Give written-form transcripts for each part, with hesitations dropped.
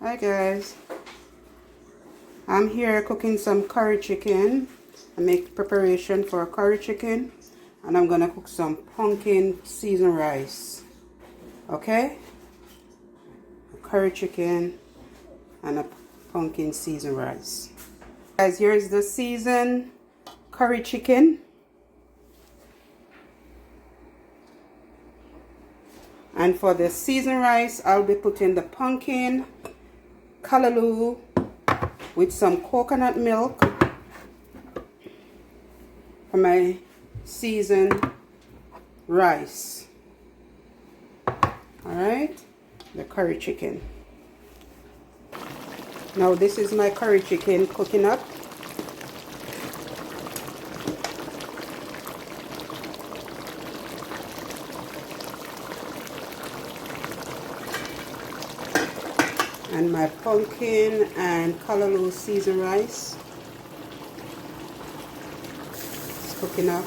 Hi guys, I'm here cooking some curry chicken. I make preparation for a curry chicken and I'm gonna cook some pumpkin seasoned rice. Okay, a curry chicken and a pumpkin seasoned rice. Guys, here's the seasoned curry chicken. And for the seasoned rice, I'll be putting the pumpkin, Calaloo with some coconut milk for my seasoned rice. Alright, the curry chicken. Now this is my curry chicken cooking up. And my pumpkin and Calaloo seasoned rice. It's cooking up.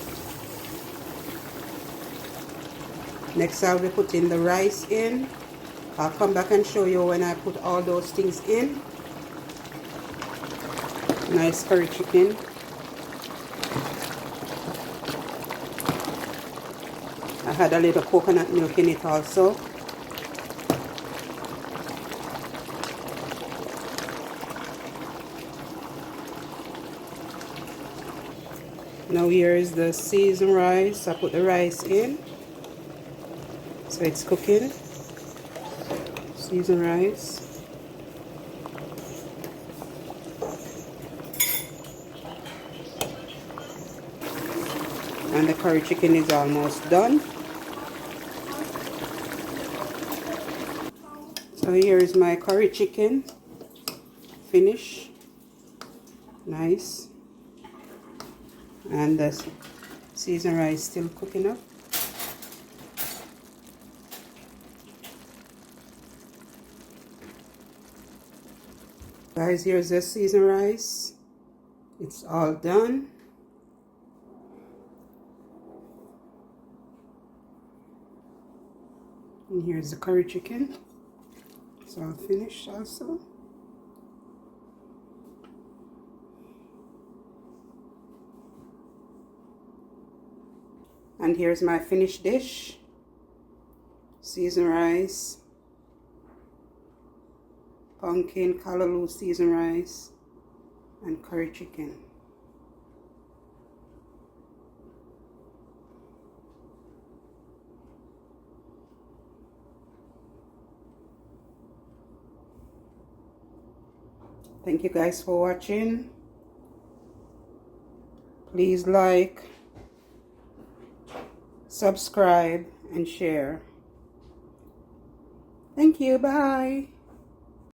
Next I'll be putting the rice in. I'll come back and show you when I put all those things in. Nice curry chicken. I had a little coconut milk in it also. Now here is the seasoned rice. I put the rice in. So it's cooking. Seasoned rice. And the curry chicken is almost done. So here is my curry chicken. Finish. Nice. And the seasoned rice still cooking up. Guys, here's the seasoned rice. It's all done. And here's the curry chicken. It's all finished also. And here's my finished dish. Seasoned rice, pumpkin Calaloo seasoned rice, and curry chicken. Thank you guys for watching. Please like, subscribe, and share. Thank you. Bye.